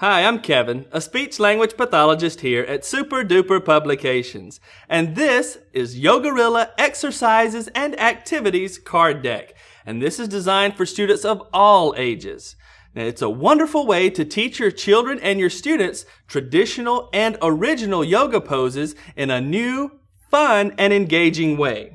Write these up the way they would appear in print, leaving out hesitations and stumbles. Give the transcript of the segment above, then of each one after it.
Hi, I'm Kevin, a speech-language pathologist here at Super Duper Publications, and this is Yogarilla Exercises and Activities card deck, and this is designed for students of all ages. Now, it's a wonderful way to teach your children and your students traditional and original yoga poses in a new, fun, and engaging way.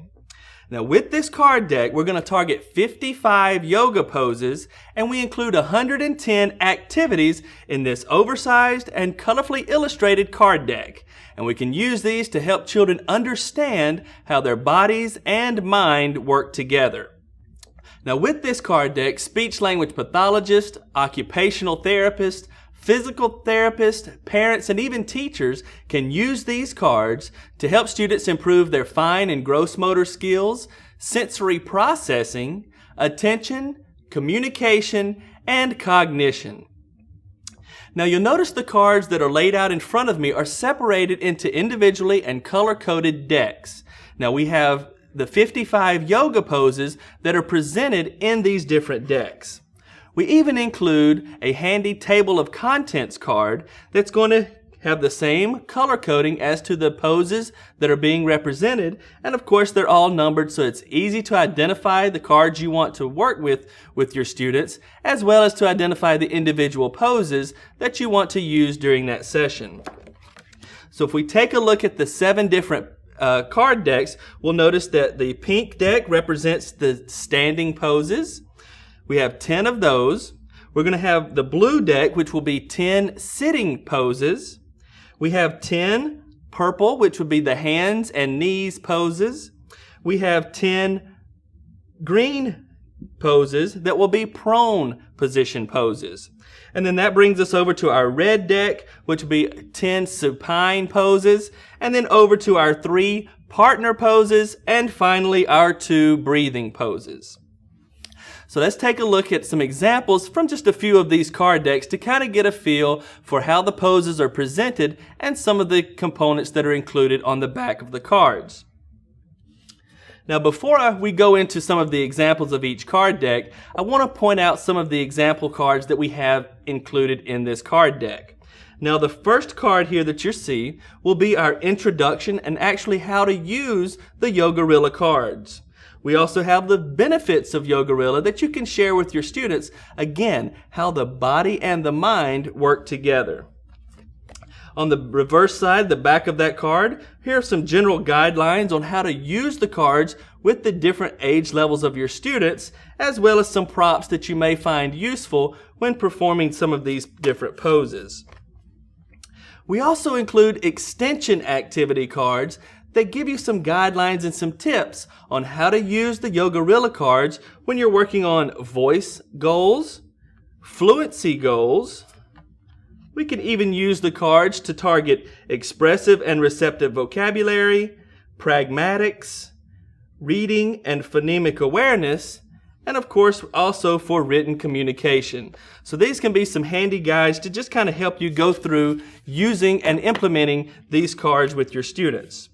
Now, with this card deck, we're going to target 55 yoga poses, and we include 110 activities in this oversized and colorfully illustrated card deck. And we can use these to help children understand how their bodies and mind work together. Now, with this card deck, speech-language pathologists, occupational therapists, physical therapists, parents, and even teachers can use these cards to help students improve their fine and gross motor skills, sensory processing, attention, communication, and cognition. Now, you'll notice the cards that are laid out in front of me are separated into individually and color-coded decks. Now, we have the 55 yoga poses that are presented in these different decks. We even include a handy table of contents card that's going to have the same color coding as to the poses that are being represented. And of course, they're all numbered, so it's easy to identify the cards you want to work with your students, as well as to identify the individual poses that you want to use during that session. So if we take a look at the 7 different card decks, we'll notice that the pink deck represents the standing poses. We have 10 of those. We're going to have the blue deck, which will be 10 sitting poses. We have 10 purple, which would be the hands and knees poses. We have 10 green poses that will be prone position poses. And then that brings us over to our red deck, which will be 10 supine poses. And then over to our 3 partner poses. And finally, our 2 breathing poses. So let's take a look at some examples from just a few of these card decks to kind of get a feel for how the poses are presented and some of the components that are included on the back of the cards. Now, before we go into some of the examples of each card deck, I want to point out some of the example cards that we have included in this card deck. Now, the first card here that you see will be our introduction and actually how to use the Yogarilla cards. We also have the benefits of Yogarilla that you can share with your students. Again, how the body and the mind work together. On the reverse side, the back of that card, here are some general guidelines on how to use the cards with the different age levels of your students, as well as some props that you may find useful when performing some of these different poses. We also include extension activity cards that give you some guidelines and some tips on how to use the Yogarilla cards when you're working on voice goals, fluency goals. We can even use the cards to target expressive and receptive vocabulary, pragmatics, reading and phonemic awareness, and of course also for written communication. So these can be some handy guides to just kind of help you go through using and implementing these cards with your students.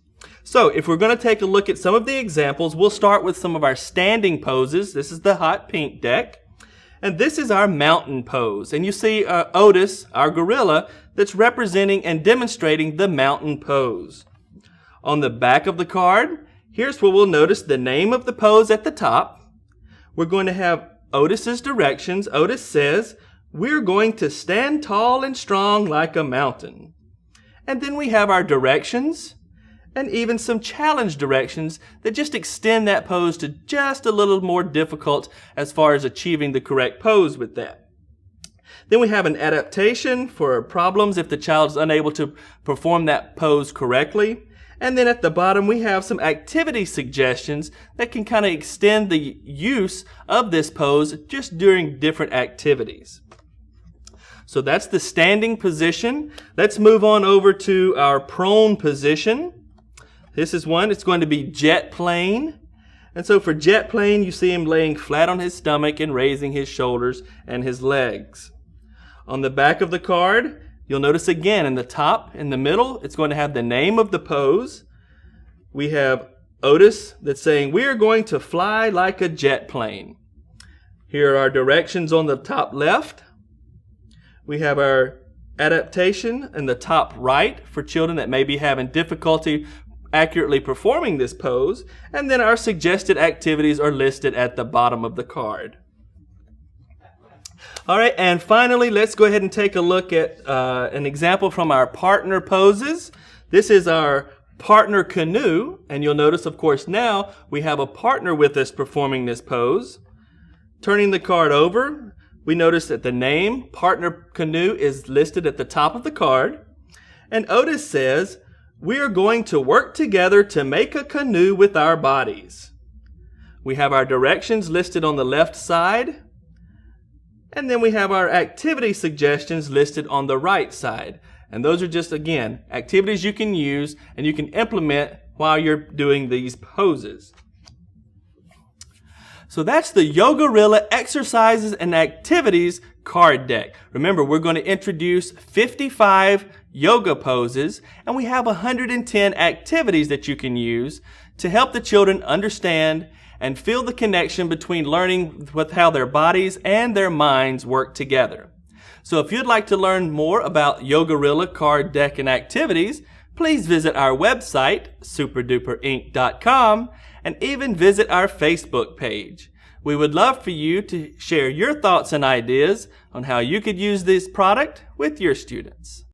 So if we're going to take a look at some of the examples, we'll start with some of our standing poses. This is the hot pink deck. And this is our mountain pose. And you see Otis, our gorilla, that's representing and demonstrating the mountain pose. On the back of the card, here's where we'll notice the name of the pose at the top. We're going to have Otis's directions. Otis says, "We're going to stand tall and strong like a mountain." And then we have our directions, and even some challenge directions that just extend that pose to just a little more difficult as far as achieving the correct pose with that. Then we have an adaptation for problems if the child is unable to perform that pose correctly. And then at the bottom we have some activity suggestions that can kind of extend the use of this pose just during different activities. So that's the standing position. Let's move on over to our prone position. This is one, it's going to be jet plane. And so for jet plane, you see him laying flat on his stomach and raising his shoulders and his legs. On the back of the card, you'll notice again in the top, in the middle, it's going to have the name of the pose. We have Otis that's saying, "We are going to fly like a jet plane." Here are our directions on the top left. We have our adaptation in the top right for children that may be having difficulty accurately performing this pose, and then our suggested activities are listed at the bottom of the card. All right, and finally, let's go ahead and take a look at an example from our partner poses. This is our partner canoe, and you'll notice, of course, now we have a partner with us performing this pose. Turning the card over, we notice that the name partner canoe is listed at the top of the card, and Otis says, "We are going to work together to make a canoe with our bodies." We have our directions listed on the left side, and then we have our activity suggestions listed on the right side. And those are just, again, activities you can use and you can implement while you're doing these poses. So that's the Yogarilla exercises and activities card deck. Remember, we're going to introduce 55 yoga poses, and we have 110 activities that you can use to help the children understand and feel the connection between learning with how their bodies and their minds work together. So if you'd like to learn more about Yogarilla card deck and activities, please visit our website, superduperinc.com, and even visit our Facebook page. We would love for you to share your thoughts and ideas on how you could use this product with your students.